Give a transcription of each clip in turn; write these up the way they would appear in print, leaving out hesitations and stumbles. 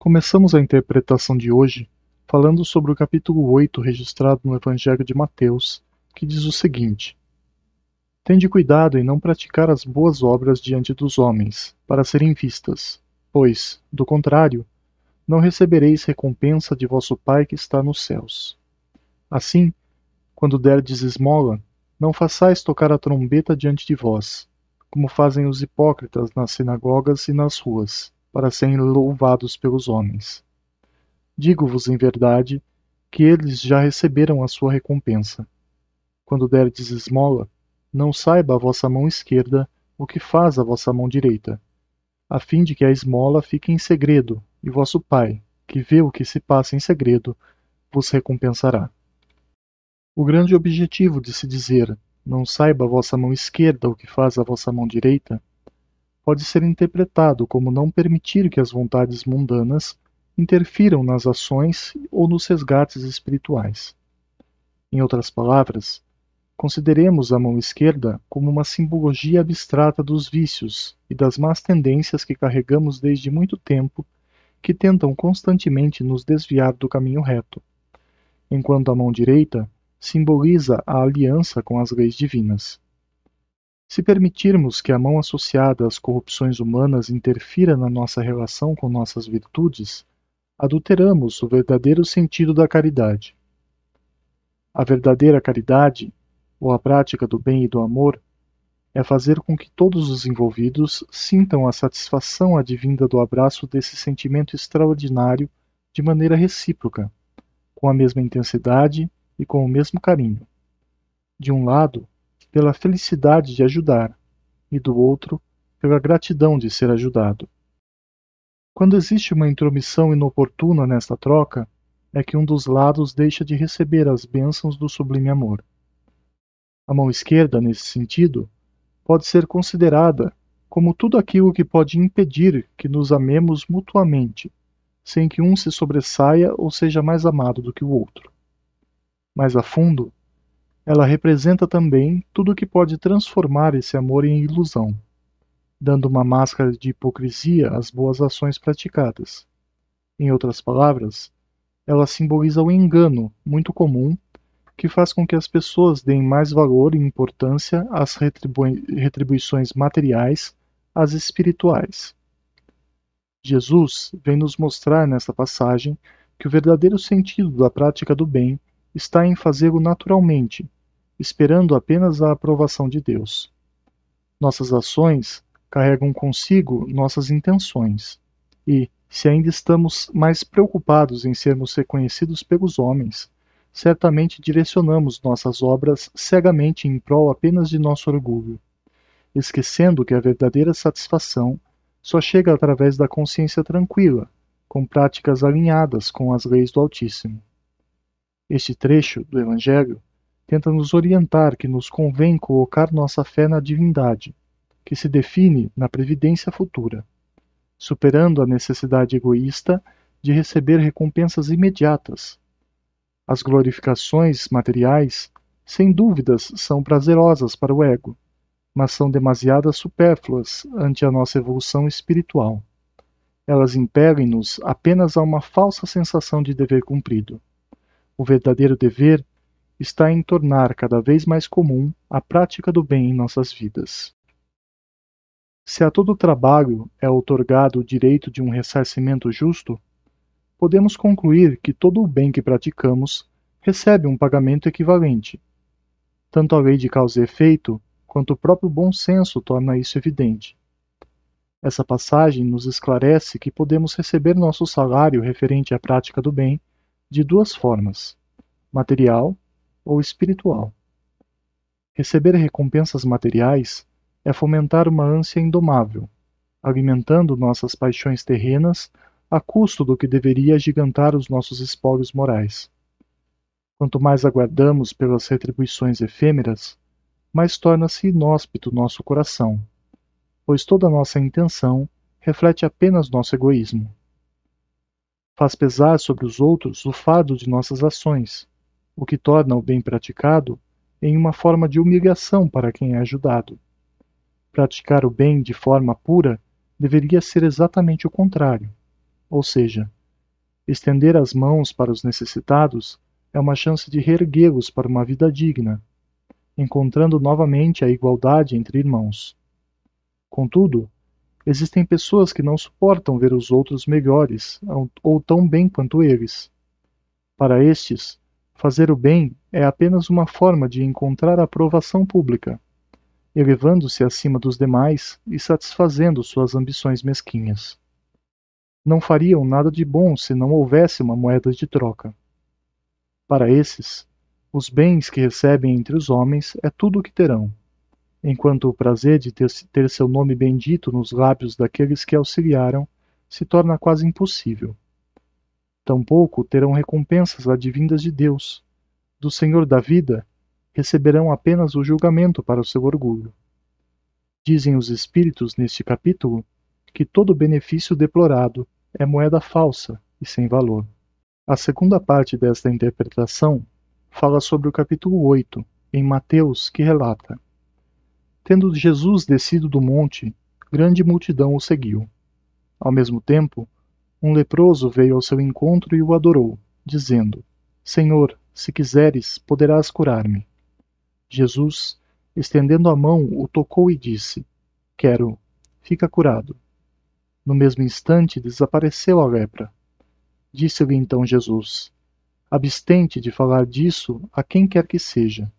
Começamos a interpretação de hoje falando sobre o capítulo 8 registrado no Evangelho de Mateus, que diz o seguinte: Tende cuidado em não praticar as boas obras diante dos homens, para serem vistas, pois, do contrário, não recebereis recompensa de vosso Pai que está nos céus. Assim, quando derdes esmola, não façais tocar a trombeta diante de vós, como fazem os hipócritas nas sinagogas e nas ruas, para serem louvados pelos homens. Digo-vos em verdade que eles já receberam a sua recompensa. Quando derdes esmola, não saiba a vossa mão esquerda o que faz a vossa mão direita, a fim de que a esmola fique em segredo, e vosso Pai, que vê o que se passa em segredo, vos recompensará. O grande objetivo de se dizer não saiba a vossa mão esquerda o que faz a vossa mão direita pode ser interpretado como não permitir que as vontades mundanas interfiram nas ações ou nos resgates espirituais. Em outras palavras, consideremos a mão esquerda como uma simbologia abstrata dos vícios e das más tendências que carregamos desde muito tempo, que tentam constantemente nos desviar do caminho reto, enquanto a mão direita simboliza a aliança com as leis divinas. Se permitirmos que a mão associada às corrupções humanas interfira na nossa relação com nossas virtudes, adulteramos o verdadeiro sentido da caridade. A verdadeira caridade, ou a prática do bem e do amor, é fazer com que todos os envolvidos sintam a satisfação advinda do abraço desse sentimento extraordinário de maneira recíproca, com a mesma intensidade e com o mesmo carinho. De um lado, pela felicidade de ajudar, e do outro, pela gratidão de ser ajudado. Quando existe uma intromissão inoportuna nesta troca, é que um dos lados deixa de receber as bênçãos do sublime amor. A mão esquerda, nesse sentido, pode ser considerada como tudo aquilo que pode impedir que nos amemos mutuamente, sem que um se sobressaia ou seja mais amado do que o outro. Mais a fundo, ela representa também tudo o que pode transformar esse amor em ilusão, dando uma máscara de hipocrisia às boas ações praticadas. Em outras palavras, ela simboliza o engano muito comum que faz com que as pessoas deem mais valor e importância às retribuições materiais às espirituais. Jesus vem nos mostrar nesta passagem que o verdadeiro sentido da prática do bem está em fazê-lo naturalmente, esperando apenas a aprovação de Deus. Nossas ações carregam consigo nossas intenções, e, se ainda estamos mais preocupados em sermos reconhecidos pelos homens, certamente direcionamos nossas obras cegamente em prol apenas de nosso orgulho, esquecendo que a verdadeira satisfação só chega através da consciência tranquila, com práticas alinhadas com as leis do Altíssimo. Este trecho do Evangelho tenta nos orientar que nos convém colocar nossa fé na divindade, que se define na previdência futura, superando a necessidade egoísta de receber recompensas imediatas. As glorificações materiais, sem dúvidas, são prazerosas para o ego, mas são demasiadas supérfluas ante a nossa evolução espiritual. Elas impelem-nos apenas a uma falsa sensação de dever cumprido. O verdadeiro dever está em tornar cada vez mais comum a prática do bem em nossas vidas. Se a todo trabalho é outorgado o direito de um ressarcimento justo, podemos concluir que todo o bem que praticamos recebe um pagamento equivalente. Tanto a lei de causa e efeito, quanto o próprio bom senso torna isso evidente. Essa passagem nos esclarece que podemos receber nosso salário referente à prática do bem de duas formas: material ou espiritual. Receber recompensas materiais é fomentar uma ânsia indomável, alimentando nossas paixões terrenas a custo do que deveria agigantar os nossos espólios morais. Quanto mais aguardamos pelas retribuições efêmeras, mais torna-se inóspito nosso coração, pois toda nossa intenção reflete apenas nosso egoísmo. Faz pesar sobre os outros o fardo de nossas ações, o que torna o bem praticado em uma forma de humilhação para quem é ajudado. Praticar o bem de forma pura deveria ser exatamente o contrário, ou seja, Estender as mãos para os necessitados é uma chance de reerguê-los para uma vida digna, encontrando novamente a igualdade entre irmãos. Contudo, existem pessoas que não suportam ver os outros melhores ou tão bem quanto eles. Para estes, fazer o bem é apenas uma forma de encontrar aprovação pública, elevando-se acima dos demais e satisfazendo suas ambições mesquinhas. Não fariam nada de bom se não houvesse uma moeda de troca. Para esses, os bens que recebem entre os homens é tudo o que terão, enquanto o prazer de ter seu nome bendito nos lábios daqueles que auxiliaram se torna quase impossível. Tampouco terão recompensas advindas de Deus. Do Senhor da vida, receberão apenas o julgamento para o seu orgulho. Dizem os Espíritos neste capítulo que todo benefício deplorado é moeda falsa e sem valor. A segunda parte desta interpretação fala sobre o capítulo 8, em Mateus, que relata: Tendo Jesus descido do monte, grande multidão o seguiu. Ao mesmo tempo, um leproso veio ao seu encontro e o adorou, dizendo: Senhor, se quiseres, poderás curar-me. Jesus, estendendo a mão, o tocou e disse: Quero, fica curado. No mesmo instante desapareceu a lepra. Disse-lhe então Jesus: Abstente de falar disso a quem quer que seja,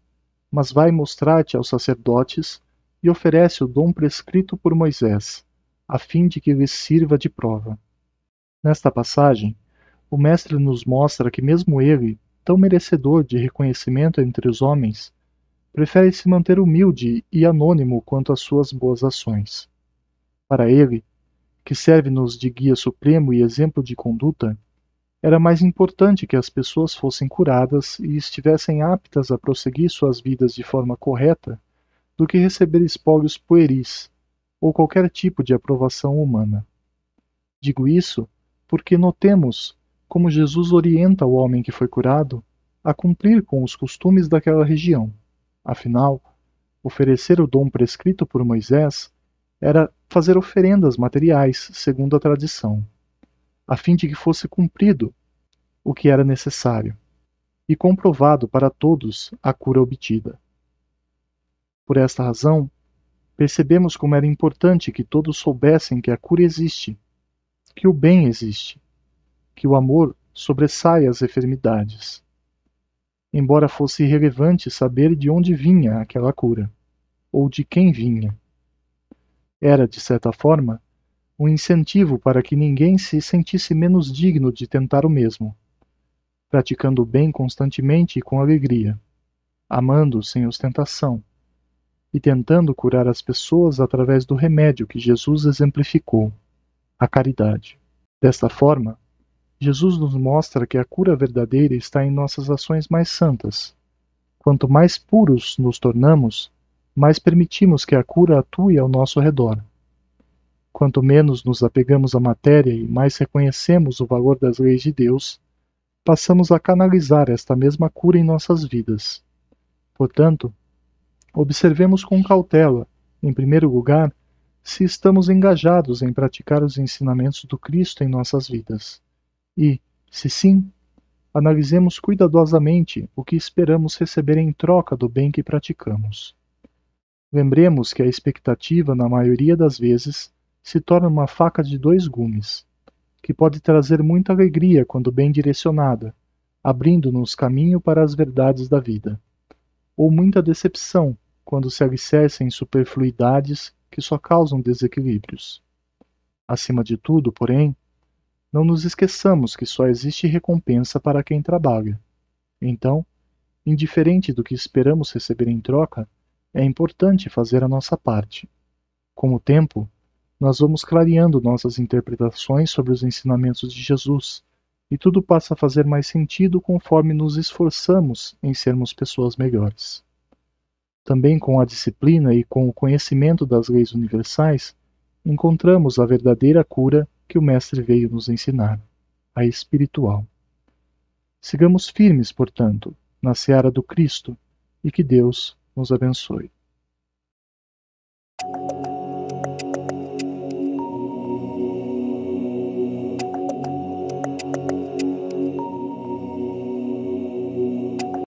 mas vai mostrar-te aos sacerdotes e oferece o dom prescrito por Moisés, a fim de que lhes sirva de prova. Nesta passagem, o Mestre nos mostra que mesmo ele, tão merecedor de reconhecimento entre os homens, prefere se manter humilde e anônimo quanto às suas boas ações. Para ele, que serve-nos de guia supremo e exemplo de conduta, era mais importante que as pessoas fossem curadas e estivessem aptas a prosseguir suas vidas de forma correta do que receber espólios pueris ou qualquer tipo de aprovação humana. Digo isso porque notemos como Jesus orienta o homem que foi curado a cumprir com os costumes daquela região. Afinal, oferecer o dom prescrito por Moisés era fazer oferendas materiais, segundo a tradição, a fim de que fosse cumprido o que era necessário, e comprovado para todos a cura obtida. Por esta razão, percebemos como era importante que todos soubessem que a cura existe, que o bem existe, que o amor sobressai as enfermidades. Embora fosse irrelevante saber de onde vinha aquela cura, ou de quem vinha. Era, de certa forma, um incentivo para que ninguém se sentisse menos digno de tentar o mesmo, praticando o bem constantemente e com alegria, amando sem ostentação, e tentando curar as pessoas através do remédio que Jesus exemplificou, a caridade. Desta forma, Jesus nos mostra que a cura verdadeira está em nossas ações mais santas. Quanto mais puros nos tornamos, mais permitimos que a cura atue ao nosso redor. Quanto menos nos apegamos à matéria e mais reconhecemos o valor das leis de Deus, passamos a canalizar esta mesma cura em nossas vidas. Portanto, observemos com cautela, em primeiro lugar, se estamos engajados em praticar os ensinamentos do Cristo em nossas vidas. E, se sim, analisemos cuidadosamente o que esperamos receber em troca do bem que praticamos. Lembremos que a expectativa, na maioria das vezes, se torna uma faca de dois gumes, que pode trazer muita alegria quando bem direcionada, abrindo-nos caminho para as verdades da vida, ou muita decepção quando se alicerça em superfluidades que só causam desequilíbrios. Acima de tudo, porém, não nos esqueçamos que só existe recompensa para quem trabalha. Então, indiferente do que esperamos receber em troca, é importante fazer a nossa parte. Com o tempo, nós vamos clareando nossas interpretações sobre os ensinamentos de Jesus, e tudo passa a fazer mais sentido conforme nos esforçamos em sermos pessoas melhores. Também com a disciplina e com o conhecimento das leis universais, encontramos a verdadeira cura que o Mestre veio nos ensinar, a espiritual. Sigamos firmes, portanto, na seara do Cristo, e que Deus nos abençoe.